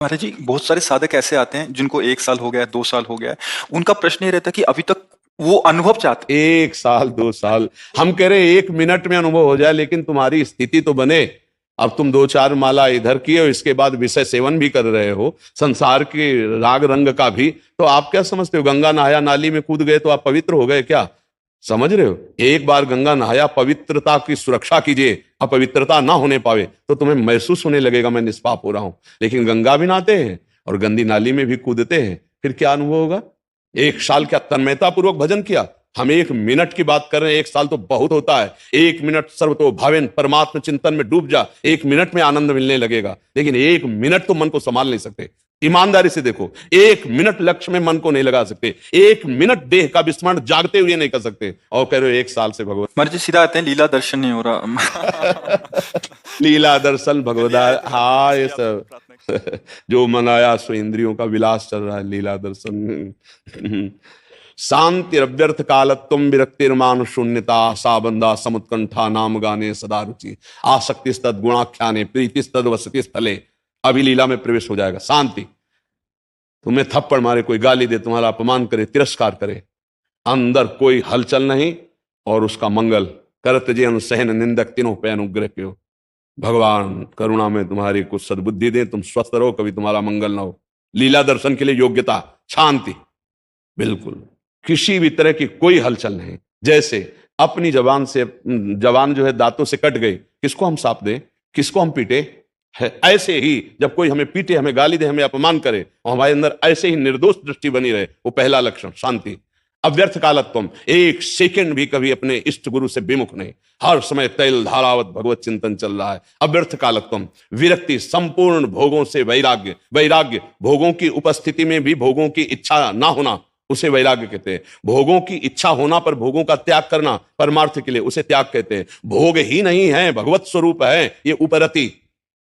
महाराज जी, बहुत सारे साधक ऐसे आते हैं जिनको 1 साल हो गया है, 2 साल हो गया है। उनका प्रश्न ये रहता है कि अभी तक वो अनुभव चाहते 1 साल 2 साल, हम कह रहे 1 मिनट में अनुभव हो जाए, लेकिन तुम्हारी स्थिति तो बने। अब तुम 2 4 माला इधर किए हो, इसके बाद विषय सेवन भी कर रहे हो, संसार के राग रंग का भी, तो आप क्या समझते हो गंगा नहाया नाली में कूद गए तो आप पवित्र हो गए क्या? समझ रहे हो? एक बार गंगा नहाया, पवित्रता की सुरक्षा कीजिए। अपवित्रता ना होने पावे तो तुम्हें महसूस होने लगेगा मैं निष्पाप हो रहा हूं। लेकिन गंगा भी नहाते हैं और गंदी नाली में भी कूदते हैं, फिर क्या अनुभव होगा? 1 साल क्या तन्मयता पूर्वक भजन किया? हम 1 मिनट की बात कर रहे हैं, 1 साल तो बहुत होता है। 1 मिनट सर्वतो भावेन, परमात्म चिंतन में डूब जा, 1 मिनट में आनंद मिलने लगेगा। लेकिन 1 मिनट तो मन को संभाल नहीं सकते। ईमानदारी से देखो, 1 मिनट लक्ष्य में मन को नहीं लगा सकते, 1 मिनट देह का विस्मरण जागते हुए नहीं कर सकते, और कह रहे हो 1 साल से भगवत। महाराज जी सीधा आते हैं, लीला दर्शन नहीं हो रहा। लीला दर्शन भगवदा, चलिए, हाँ ये इसकी आप सब प्रार्थना कीजिए। जो मनाया सो इंद्रियों का विलास चल रहा है, लीला दर्शन। शांति अव्यर्थ कालत्वम विरक्तिर्मान शून्यता सा बंदा समुत्कंठा नाम गाने सदा रुचि आसक्ति तद गुणाख्याने प्रीति तद वसति स्थले। अभी लीला में प्रवेश हो जाएगा। शांति, तुम्हें थप्पड़ मारे, कोई गाली दे, तुम्हारा अपमान करे, तिरस्कार करे, अंदर कोई हलचल नहीं, और उसका मंगल करत जे अनुसहन निंदक तीनों पे अनुग्रह क्यों। भगवान करुणा में तुम्हारी कुछ सद्बुद्धि दे, तुम स्वस्थ रहो, कभी तुम्हारा मंगल ना हो। लीला दर्शन के लिए योग्यता शांति, बिल्कुल किसी भी तरह की कोई हलचल नहीं। जैसे अपनी जबान से, जबान जो है दांतों से कट गई, किसको हम साप दें, किसको हम पीटे है? ऐसे ही जब कोई हमें पीटे, हमें गाली दे, हमें अपमान करे, और हमारे अंदर ऐसे ही निर्दोष दृष्टि बनी रहे, वो पहला लक्षण शांति। अव्यर्थ कालत्वम, 1 सेकंड भी कभी अपने इष्ट गुरु से विमुख नहीं, हर समय तैल धारावत भगवत चिंतन चल रहा है। अव्यर्थ कालत्वम, विरक्ति, संपूर्ण भोगों से वैराग्य। वैराग्य, भोगों की उपस्थिति में भी भोगों की इच्छा ना होना, उसे वैराग्य कहते हैं। भोगों की इच्छा होना पर भोगों का त्याग करना परमार्थ के लिए, उसे त्याग कहते हैं। भोग ही नहीं है, भगवत स्वरूप है ये उपरति।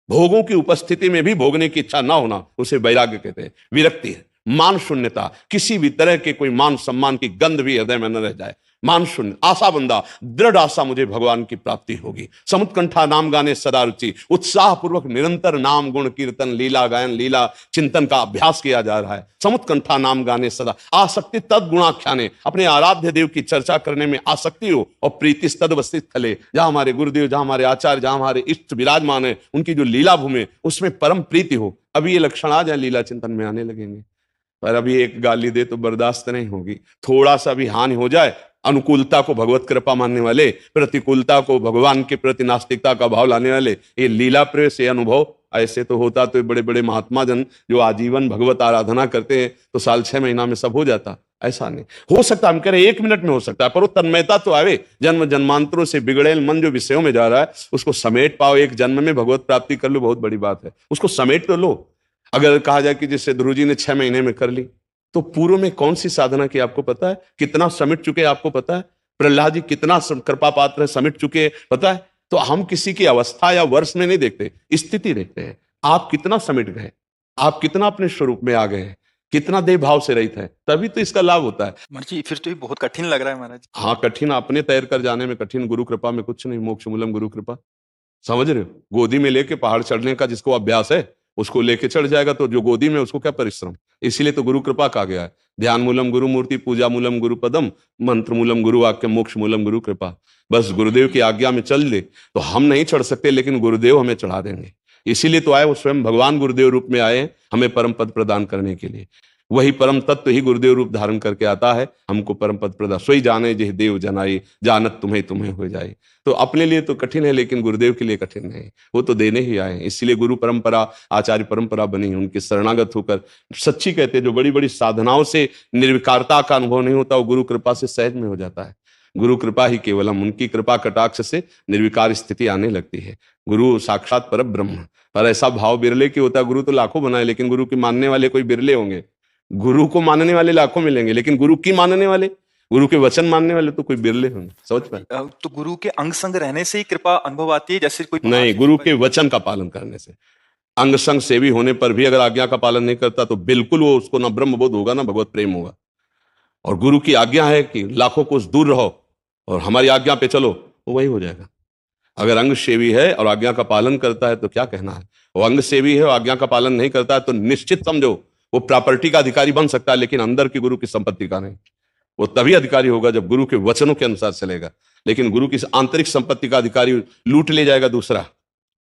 भोगों की उपस्थिति में भी भोगने की इच्छा ना होना, उसे वैराग्य कहते हैं। विरक्ति है मान शून्यता, किसी भी तरह के कोई मान सम्मान की गंध भी हृदय में न रह जाए। मान शून्य, आशा बंदा, दृढ़ आशा मुझे भगवान की प्राप्ति होगी। समुत्कंठा नाम गाने सदा रुचि, उत्साह पूर्वक निरंतर नाम गुण कीर्तन लीला गायन लीला चिंतन का अभ्यास किया जा रहा है। समुत्कंठा नाम गाने सदा, आसक्ति तद गुणाख्याने, अपने आराध्य देव की चर्चा करने में आसक्ति हो, और प्रीति तद वस्तित थले, जहां हमारे गुरुदेव, जहां हमारे आचार्य, जहां हमारे इष्ट विराजमान है, उनकी जो लीला भूमि, उसमें परम प्रीति हो। अभी ये लक्षण आ जाए, लीला चिंतन में आने लगेंगे। पर अभी एक गाली दे तो बर्दाश्त नहीं होगी, थोड़ा सा भी हानि हो जाए, अनुकूलता को भगवत कृपा मानने वाले, प्रतिकूलता को भगवान के प्रति नास्तिकता का भाव लाने वाले, ये लीला प्रेस, ये अनुभव ऐसे तो होता तो बड़े बड़े महात्मा जन जो आजीवन भगवत आराधना करते हैं तो साल 6 महीना में सब हो जाता। ऐसा नहीं हो सकता, हम कह रहे 1 मिनट में हो सकता है, पर वो तन्मयता तो आवे। जन्म जन्मांतरों से बिगड़ेल मन जो विषयों में जा रहा है, उसको समेट पाओ, एक जन्म में भगवत प्राप्ति कर लो, बहुत बड़ी बात है। उसको समेट तो लो। अगर कहा जाए कि जैसे ध्रुव जी ने 6 महीने में कर ली, तो पूर्व में कौन सी साधना की आपको पता है? कितना समिट चुके आपको पता है? प्रहलाद जी कितना कृपा पात्र है, समिट चुके पता है? तो हम किसी की अवस्था या वर्ष में नहीं देखते, स्थिति देखते हैं। आप कितना समिट गए, आप कितना अपने स्वरूप में आ गए हैं, कितना देह भाव से रहित है, तभी तो इसका लाभ होता है। महाराज जी फिर तो ये बहुत कठिन लग रहा है महाराज। हाँ कठिन, अपने तैर कर जाने में कठिन, गुरु कृपा में कुछ नहीं। मोक्ष मूलम गुरु कृपा, समझ रहे हो? गोदी में लेके पहाड़ चढ़ने का जिसको अभ्यास है, उसको लेके चढ़ जाएगा, तो जो गोदी में उसको क्या परिश्रम। इसीलिए तो गुरु कृपा कहा गया है। ध्यान मूलम गुरु मूर्ति, पूजा मूलम गुरु पदम, मंत्र मूलम गुरु वाक्य, मोक्ष मूलम गुरु कृपा। बस गुरुदेव की आज्ञा में चल ले तो हम नहीं चढ़ सकते, लेकिन गुरुदेव हमें चढ़ा देंगे। इसीलिए तो आए, वो स्वयं भगवान गुरुदेव रूप में आए हमें परम पद प्रदान करने के लिए। वही परम तत्व ही गुरुदेव रूप धारण करके आता है, हमको परम पद प्रदान। सोई जाने जिह देव जनाई, जानत तुम्हें तुम्हें हो जाए। तो अपने लिए तो कठिन है, लेकिन गुरुदेव के लिए कठिन नहीं, वो तो देने ही आए हैं। इसलिए गुरु परंपरा, आचार्य परंपरा बनी, उनके शरणागत होकर सच्ची कहते हैं, जो बड़ी बड़ी साधनाओं से निर्विकारता का अनुभव नहीं होता, वो गुरु कृपा से सहज में हो जाता है। गुरु कृपा ही केवलम, उनकी कृपा कटाक्ष से निर्विकार स्थिति आने लगती है। गुरु साक्षात पर ब्रह्म, पर ऐसा भाव बिरले की होता है। गुरु तो लाखों बनाए, लेकिन गुरु के मानने वाले कोई बिरले होंगे। गुरु को मानने वाले लाखों मिलेंगे, लेकिन गुरु की मानने वाले, गुरु के वचन मानने वाले तो कोई बिरले होंगे। समझ पाए? तो गुरु के अंग संग रहने से ही कृपा अनुभव आती है, जैसे कोई नहीं, गुरु के वचन का पालन करने से। अंग संग सेवी होने पर भी अगर आज्ञा का पालन नहीं करता, तो बिल्कुल वो, उसको ना ब्रह्म बोध होगा ना भगवत प्रेम होगा। और गुरु की आज्ञा है कि लाखों कोस दूर रहो और हमारी आज्ञा पे चलो, वो वही हो जाएगा। अगर अंग सेवी है और आज्ञा का पालन करता है तो क्या कहना है, वो अंग सेवी है और आज्ञा का पालन नहीं करता है तो निश्चित समझो वो प्रॉपर्टी का अधिकारी बन सकता है, लेकिन अंदर की गुरु की संपत्ति का नहीं। वो तभी अधिकारी होगा जब गुरु के वचनों के अनुसार चलेगा, लेकिन गुरु की आंतरिक संपत्ति का अधिकारी लूट ले जाएगा दूसरा,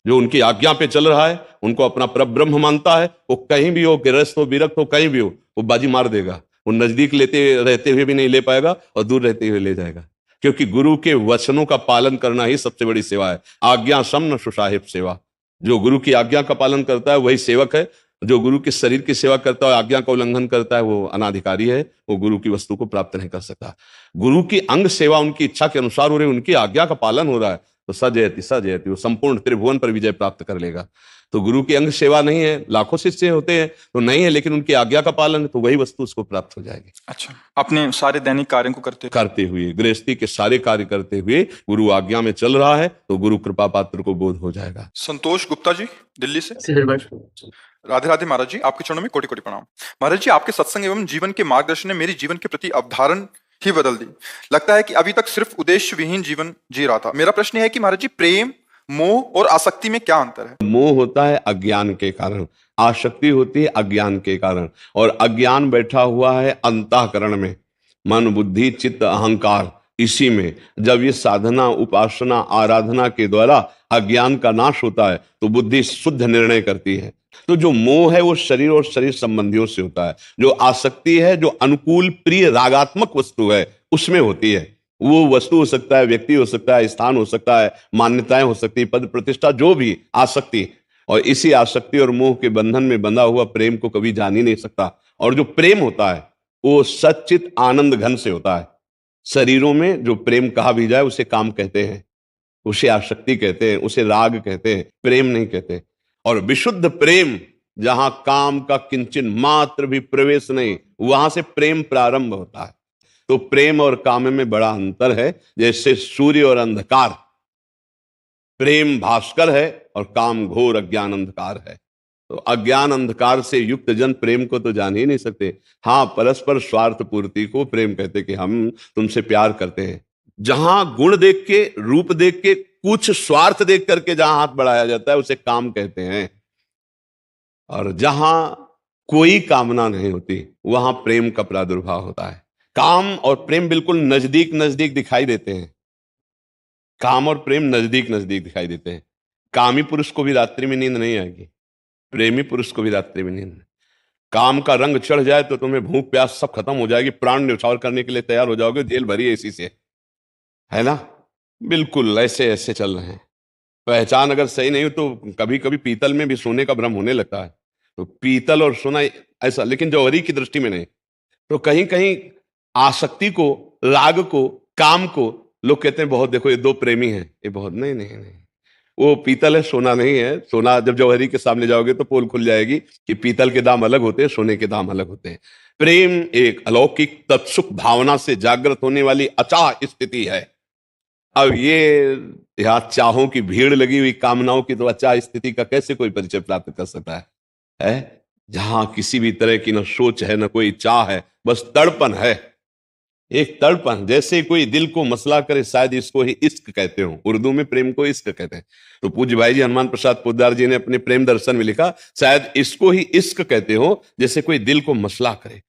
जो उनकी आज्ञा पे चल रहा है, उनको अपना परब्रह्म मानता है, वो कहीं भी हो, गृहस्थ हो, विरक्त हो, कहीं भी हो, वो बाजी मार देगा। वो नजदीक लेते रहते हुए भी नहीं ले पाएगा और दूर रहते हुए ले जाएगा, क्योंकि गुरु के वचनों का पालन करना ही सबसे बड़ी सेवा है। आज्ञा सम न सुसाहिब सेवा। जो गुरु की आज्ञा का पालन करता है वही सेवक है। जो गुरु के शरीर की सेवा करता है, आज्ञा का उल्लंघन करता है, वो अनाधिकारी है, वो गुरु की वस्तु को प्राप्त नहीं कर सकता। गुरु की अंग सेवा उनकी इच्छा के अनुसार हो रही, उनकी आज्ञा का पालन हो रहा है तो सजयति वो संपूर्ण त्रिभुवन पर विजय प्राप्त कर लेगा। तो गुरु की अंग सेवा नहीं है, लाखों शिष्य होते हैं तो नहीं है, लेकिन उनकी आज्ञा का पालन है तो वही वस्तु उसको प्राप्त हो जाएगी। अच्छा, अपने सारे दैनिक कार्यों को करते हुए, गृहस्थी के सारे कार्य करते हुए गुरु आज्ञा में चल रहा है तो गुरु कृपा पात्र को बोध हो जाएगा। संतोष गुप्ता जी दिल्ली से। राधे राधे महाराज जी, आपके चरणों में कोटि कोटि प्रणाम। महाराज जी, आपके सत्संग एवं जीवन के मार्गदर्शन ने मेरी जीवन के प्रति अवधारण ही बदल दी। लगता है कि अभी तक सिर्फ उद्देश्य विहीन जीवन जी रहा था। मेरा प्रश्न है कि महाराज जी, प्रेम, मोह और आसक्ति में क्या अंतर है? मोह होता है अज्ञान के कारण, आसक्ति होती है अज्ञान के कारण, और अज्ञान बैठा हुआ है अंतःकरण में, मन बुद्धि चित्त अहंकार, इसी में। जब ये साधना उपासना आराधना के द्वारा अज्ञान का नाश होता है तो बुद्धि शुद्ध निर्णय करती है। तो जो मोह है वो शरीर और शरीर संबंधियों से होता है। जो आसक्ति है, जो अनुकूल प्रिय रागात्मक वस्तु है उसमें होती है। वो वस्तु हो सकता है, व्यक्ति हो सकता है, स्थान हो सकता है, मान्यताएं हो सकती है, पद प्रतिष्ठा, जो भी आसक्ति। और इसी आसक्ति और मोह के बंधन में बंधा हुआ प्रेम को कभी जान ही नहीं सकता। और जो प्रेम होता है वो सच्चित आनंद घन से होता है। शरीरों में जो प्रेम कहा भी जाए उसे काम कहते हैं, उसे आसक्ति कहते हैं, उसे राग कहते हैं, प्रेम नहीं कहते। और विशुद्ध प्रेम, जहां काम का किंचन मात्र भी प्रवेश नहीं, वहां से प्रेम प्रारंभ होता है। तो प्रेम और काम में बड़ा अंतर है। जैसे सूर्य और अंधकार, प्रेम भास्कर है और काम घोर अज्ञान अंधकार है। तो अज्ञान अंधकार से युक्त जन प्रेम को तो जान ही नहीं सकते। हाँ, परस्पर स्वार्थ पूर्ति को प्रेम कहते कि हम तुमसे प्यार करते हैं। जहां गुण देख के, रूप देख के, कुछ स्वार्थ देख करके जहां हाथ बढ़ाया जाता है उसे काम कहते हैं। और जहां कोई कामना नहीं होती वहां प्रेम का प्रादुर्भाव होता है। काम और प्रेम बिल्कुल नजदीक नजदीक दिखाई देते हैं। काम और प्रेम नजदीक नजदीक दिखाई देते हैं। कामी पुरुष को भी रात्रि में नींद नहीं आएगी, प्रेमी पुरुष को भी रात्रि में नींद। काम का रंग चढ़ जाए तो तुम्हें भूख प्यास सब खत्म हो जाएगी, प्राण न्यौछावर करने के लिए तैयार हो जाओगे, जेल भरी है इसी से, है ना। बिल्कुल ऐसे ऐसे चल रहे हैं। पहचान अगर सही नहीं हो तो कभी कभी पीतल में भी सोने का भ्रम होने लगता है। तो पीतल और सोना ऐसा, लेकिन जौहरी की दृष्टि में नहीं। तो कहीं कहीं आसक्ति को, राग को, काम को लोग कहते हैं बहुत, देखो ये दो प्रेमी हैं, ये बहुत, नहीं नहीं नहीं, वो पीतल है, सोना नहीं है। सोना जब जौहरी के सामने जाओगे तो पोल खुल जाएगी कि पीतल के दाम अलग होते हैं, सोने के दाम अलग होते हैं। प्रेम एक अलौकिक तत्सुख भावना से जागृत होने वाली अचाह स्थिति है। अब ये यहाँ चाहों की भीड़ लगी हुई, कामनाओं की तो अचाह स्थिति का कैसे कोई परिचय प्राप्त कर सकता है? जहां किसी भी तरह की न सोच है, न कोई चाह है, बस तड़पन है, एक तड़पन। जैसे कोई दिल को मसला करे, शायद इसको ही इश्क कहते हो। उर्दू में प्रेम को इश्क कहते हैं। तो पूज्य भाई जी हनुमान प्रसाद पोद्दार जी ने अपने प्रेम दर्शन में लिखा, शायद इसको ही इश्क कहते हो, जैसे कोई दिल को मसला करे।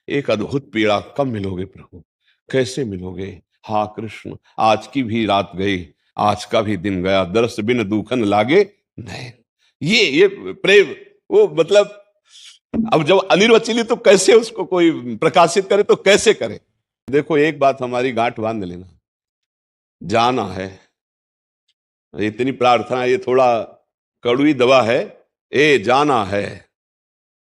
एक अद्भुत पीड़ा, कब मिलोगे प्रभु, कैसे मिलोगे? हा कृष्ण, आज की भी रात गई, आज का भी दिन गया, दर्श बिन दुखन लागे नहीं। ये प्रेम, वो मतलब अब जब अनिर्वचनीय तो कैसे उसको कोई प्रकाशित करे, तो कैसे करे? देखो, एक बात हमारी गांठ बांध लेना, जाना है। इतनी प्रार्थना, ये थोड़ा कड़वी दवा है, ए जाना है।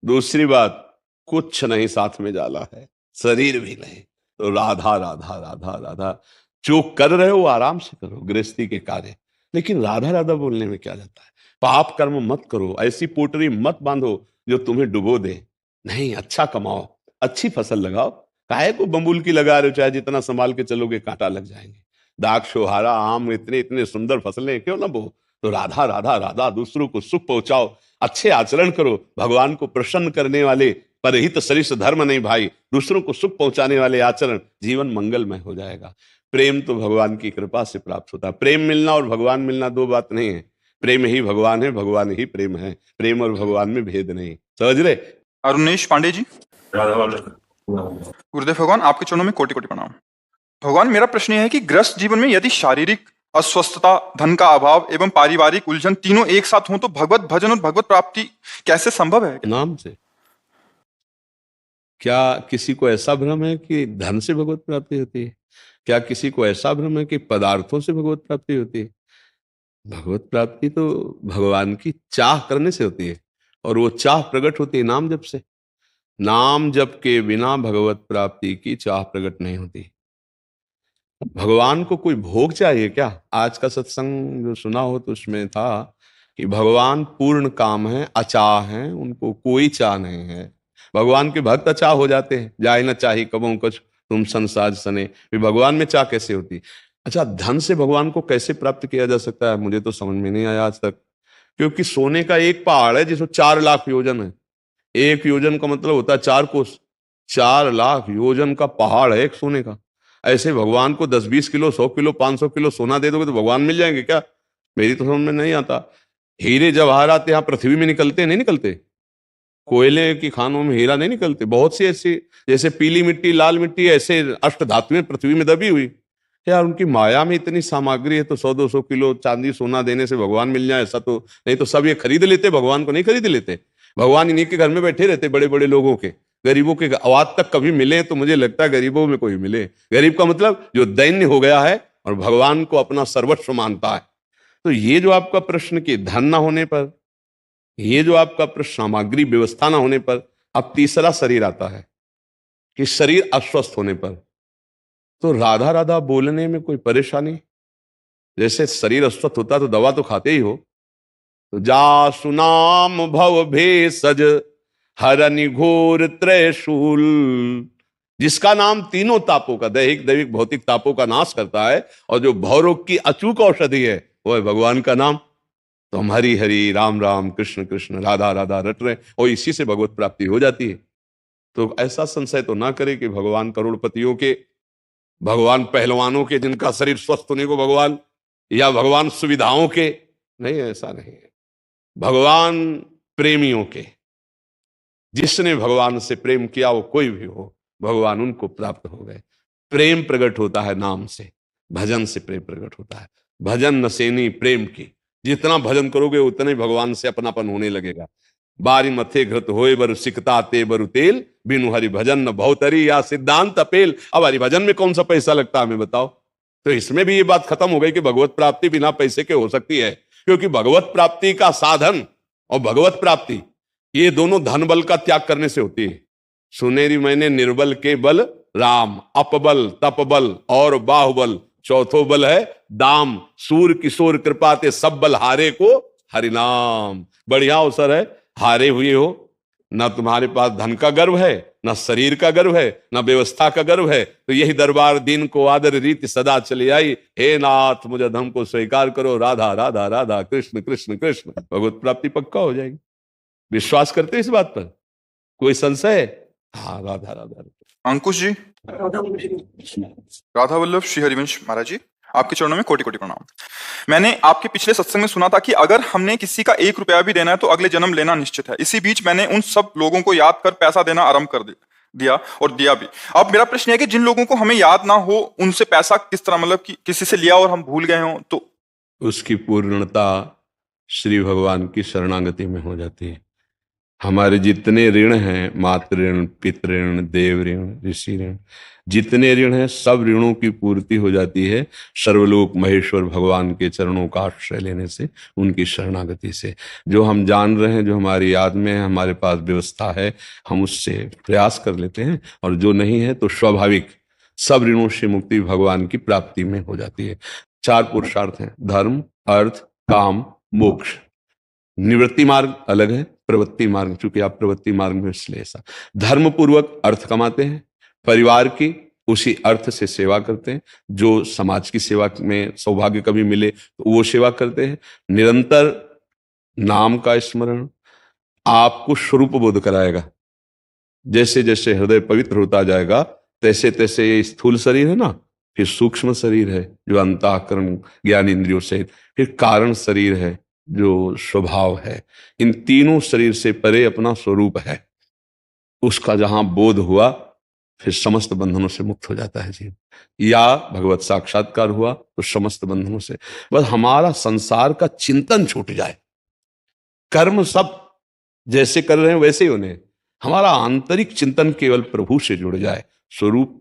दूसरी बात, कुछ नहीं साथ में जाला है, शरीर भी नहीं। तो राधा राधा राधा राधा, जो कर रहे हो आराम से करो, गृहस्थी के कार्य, लेकिन राधा राधा बोलने में क्या जाता है? पाप कर्म मत करो, ऐसी पोटरी मत बांधो जो तुम्हें डुबो दे। नहीं, अच्छा कमाओ, अच्छी फसल लगाओ। काहे को बम्बुल की लगा रहे हो? चाहे जितना संभाल के चलोगे कांटा लग जाएंगे। दाग छोहारा आम, इतने इतने सुंदर फसलें, क्यों ना बो? तो राधा राधा राधा, दूसरों को सुख पहुंचाओ, अच्छे आचरण करो, भगवान को प्रसन्न करने वाले परहित सरिस धर्म नहीं भाई, दूसरों को सुख पहुंचाने वाले आचरण, जीवन मंगलमय हो जाएगा। प्रेम तो भगवान की कृपा से प्राप्त होता है। प्रेम मिलना और भगवान मिलना दो बात नहीं है। प्रेम ही भगवान है, भगवान ही प्रेम है। प्रेम और भगवान में भेद नहीं। समझ रहे? अरुणेश पांडे जी, गुरुदेव भगवान आपके चरणों में कोटि कोटि प्रणाम। भगवान, मेरा प्रश्न यह है कि ग्रस्त जीवन में यदि शारीरिक अस्वस्थता, धन का अभाव एवं पारिवारिक उलझन तीनों एक साथ हों तो भगवत भजन और भगवत प्राप्ति कैसे संभव है? नाम से। क्या किसी को ऐसा भ्रम है कि धन से भगवत प्राप्ति होती है? क्या किसी को ऐसा भ्रम है कि पदार्थों से भगवत प्राप्ति होती है? भगवत प्राप्ति तो भगवान की चाह करने से होती है, और वो चाह प्रकट होती है नाम जप से। नाम जप के बिना भगवत प्राप्ति की चाह प्रकट नहीं होती। भगवान को कोई भोग चाहिए क्या? आज का सत्संग जो सुना हो तो उसमें था कि भगवान पूर्ण काम है, अचाह हैं, उनको कोई चाह नहीं है। भगवान के भक्त अचाह हो जाते हैं, जाए न चाही कबों कुछ तुम संसार सने, फिर भगवान में चाह कैसे होती? अच्छा, धन से भगवान को कैसे प्राप्त किया जा सकता है? मुझे तो समझ में नहीं आया आज तक। क्योंकि सोने का एक पहाड़ है जिसमें 4 लाख योजन है। एक योजन का मतलब होता है 4 कोस। 4 लाख योजन का पहाड़ है एक सोने का। ऐसे भगवान को 10-20 किलो, 100 किलो, 500 किलो सोना दे दोगे तो भगवान मिल जाएंगे क्या? मेरी तो समझ में नहीं आता। हीरे जवाहरात यहाँ पृथ्वी में निकलते नहीं निकलते? कोयले की खानों में हीरा नहीं निकलते? बहुत सी ऐसी, जैसे पीली मिट्टी, लाल मिट्टी, ऐसे अष्ट धातुएं पृथ्वी में दबी हुई। यार, उनकी माया में इतनी सामग्री है तो 100-200 किलो चांदी सोना देने से भगवान मिल जाए ऐसा तो नहीं। तो सब ये खरीद लेते, भगवान को नहीं खरीद लेते। भगवान इन्हीं के घर में बैठे रहते, बड़े बड़े लोगों के। गरीबों के आज तक कभी मिले तो मुझे लगता है गरीबों में कोई मिले। गरीब का मतलब जो दैन्य हो गया है और भगवान को अपना सर्वस्व मानता है। तो ये जो आपका प्रश्न कि धन ना होने पर, ये जो आपका प्रश्न सामग्री व्यवस्था ना होने पर, अब तीसरा शरीर आता है कि शरीर अस्वस्थ होने पर। तो राधा राधा बोलने में कोई परेशानी? जैसे शरीर अस्वस्थ होता तो दवा तो खाते ही हो। तो जा सुनाम भव भेषज हरनि घोर त्रयशूल, जिसका नाम तीनों तापों का, दैहिक दैविक भौतिक तापों का नाश करता है, और जो भवरोग की अचूक औषधि है वो है भगवान का नाम। तो हम हरि हरि, राम राम, कृष्ण कृष्ण, राधा राधा रट रहे, और इसी से भगवत प्राप्ति हो जाती है। तो ऐसा संशय तो ना करे कि भगवान करोड़पतियों के, भगवान पहलवानों के जिनका शरीर स्वस्थ होने को भगवान, या भगवान सुविधाओं के, नहीं, ऐसा नहीं है। भगवान प्रेमियों के, जिसने भगवान से प्रेम किया वो कोई भी हो, भगवान उनको प्राप्त हो गए। प्रेम प्रकट होता है नाम से, भजन से प्रेम प्रकट होता है। भजन नसेनी प्रेम की, जितना भजन करोगे उतना ही भगवान से अपनापन होने लगेगा। बारी मथे घृत होए बरु सिकता ते बरु तेल, बिनु हरि भजन न बहुतरी या सिद्धांत अपेल। अब हरि भजन में कौन सा पैसा लगता है हमें बताओ? तो इसमें भी ये बात खत्म हो गई कि भगवत प्राप्ति बिना पैसे के हो सकती है, क्योंकि भगवत प्राप्ति का साधन और भगवत प्राप्ति, ये दोनों धन बल का त्याग करने से होती है। सुनेरी मैंने निर्बल के बल राम, अपबल तपबल और बाहुबल, चौथो बल है दाम, सूर किशोर कृपा ते सब बल हारे को हरिनाम। बढ़िया अवसर है, हारे हुए हो, ना तुम्हारे पास धन का गर्व है, ना शरीर का गर्व है, ना व्यवस्था का गर्व है, तो यही दरबार दिन को आदर रीति सदा चली आई। हे नाथ मुझे धम को स्वीकार करो, राधा राधा राधा, कृष्ण कृष्ण कृष्ण, भगवत प्राप्ति पक्का हो जाएगी। विश्वास करते हैं इस बात पर? कोई संशय है? हाँ, राधा राधा। अंकुश जी, राधा वल्लभ श्री हरिवंश महाराज जी, आपके चरणों में कोटि कोटि प्रणाम। मैंने आपके पिछले सत्संग में सुना था कि अगर हमने किसी का 1 रुपया भी देना है तो अगले जन्म लेना निश्चित है। इसी बीच मैंने उन सब लोगों को याद कर पैसा देना आरंभ कर दिया और दिया भी। अब मेरा प्रश्न है कि जिन लोगों को हमें याद ना हो उनसे पैसा किस तरह, मतलब कि किसी से लिया और हम भूल गए हों तो? उसकी पूर्णता श्री भगवान की शरणागति में हो जाती है। हमारे जितने ऋण हैं, मातृ ऋण, पितृ ऋण, देव ऋण, ऋषि ऋण, जितने ऋण हैं सब ऋणों की पूर्ति हो जाती है सर्वलोक महेश्वर भगवान के चरणों का आश्रय लेने से, उनकी शरणागति से। जो हम जान रहे हैं, जो हमारी याद में है, हमारे पास व्यवस्था है, हम उससे प्रयास कर लेते हैं, और जो नहीं है तो स्वाभाविक सब ऋणों से मुक्ति भगवान की प्राप्ति में हो जाती है। 4 पुरुषार्थ हैं, धर्म, अर्थ, काम, मोक्ष। निवृत्ति मार्ग अलग है, प्रवृत्ति मार्ग, चूंकि आप प्रवृत्ति मार्ग में, इसलिए ऐसा। धर्म पूर्वक अर्थ कमाते हैं, परिवार की उसी अर्थ से सेवा करते हैं, जो समाज की सेवा में सौभाग्य कभी मिले तो वो सेवा करते हैं। निरंतर नाम का स्मरण आपको स्वरूप बोध कराएगा। जैसे जैसे हृदय पवित्र होता जाएगा तैसे तैसे ये स्थूल शरीर है ना, फिर सूक्ष्म शरीर है जो अंतःकरण ज्ञान इंद्रियों से, फिर कारण शरीर है जो स्वभाव है। इन तीनों शरीर से परे अपना स्वरूप है। उसका जहां बोध हुआ फिर समस्त बंधनों से मुक्त हो जाता है जीव, या भगवत साक्षात्कार हुआ तो समस्त बंधनों से। बस हमारा संसार का चिंतन छूट जाए, कर्म सब जैसे कर रहे हैं वैसे ही होने, हमारा आंतरिक चिंतन केवल प्रभु से जुड़ जाए, स्वरूप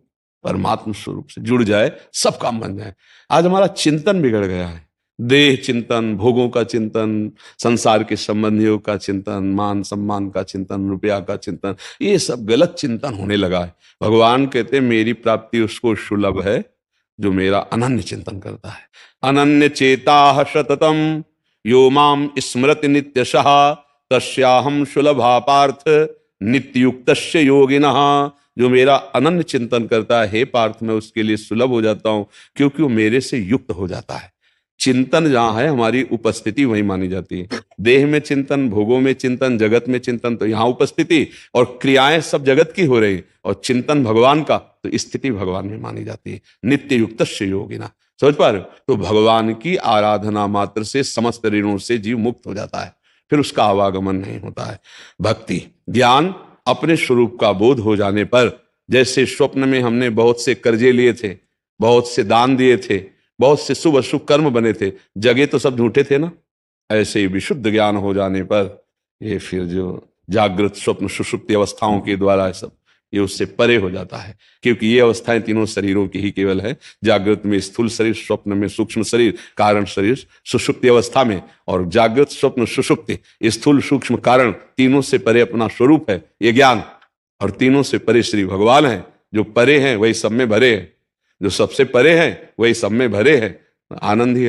परमात्मा स्वरूप से जुड़ जाए, सब काम बन जाए। आज हमारा चिंतन बिगड़ गया है, देह चिंतन, भोगों का चिंतन, संसार के संबंधियों का चिंतन, मान सम्मान का चिंतन, रुपया का चिंतन, ये सब गलत चिंतन होने लगा है। भगवान कहते हैं मेरी प्राप्ति उसको सुलभ है जो मेरा अनन्य चिंतन करता है। अनन्य चेता सततम यो माम स्मृति नित्यशः तस्याहम सुलभा पार्थ नित्ययुक्तस्य योगिनः। जो मेरा अनन्य चिंतन करता है हे पार्थ, मैं उसके लिए सुलभ हो जाता हूं क्योंकि वो मेरे से युक्त हो जाता है। चिंतन जहां है हमारी उपस्थिति वहीं मानी जाती है। देह में चिंतन, भोगों में चिंतन, जगत में चिंतन, तो यहां उपस्थिति, और क्रियाएं सब जगत की हो रही, और चिंतन भगवान का, तो स्थिति भगवान में मानी जाती है। नित्य युक्तस्य योगिना, समझ पा रहे हो? तो भगवान की आराधना मात्र से समस्त ऋणों से जीव मुक्त हो जाता है, फिर उसका आवागमन नहीं होता है। भक्ति ज्ञान अपने स्वरूप का बोध हो जाने पर, जैसे स्वप्न में हमने बहुत से कर्जे लिए थे, बहुत से दान दिए थे, बहुत से शुभ अशुभ कर्म बने थे, जगे तो सब झूठे थे ना, ऐसे ही विशुद्ध ज्ञान हो जाने पर ये फिर जो जागृत स्वप्न सुषुप्ति अवस्थाओं के द्वारा सब ये उससे परे हो जाता है। क्योंकि ये अवस्थाएं तीनों शरीरों की ही केवल है, जागृत में स्थूल शरीर, स्वप्न में सूक्ष्म शरीर, कारण शरीर, सुषुप्ति अवस्था में, और जागृत स्वप्न सुषुप्ति स्थूल सूक्ष्म कारण तीनों से परे अपना स्वरूप है ये ज्ञान, और तीनों से परे श्री भगवान है। जो परे हैं वही सब में भरे हैं, जो सबसे परे हैं वही सब में भरे हैं। आनंद ही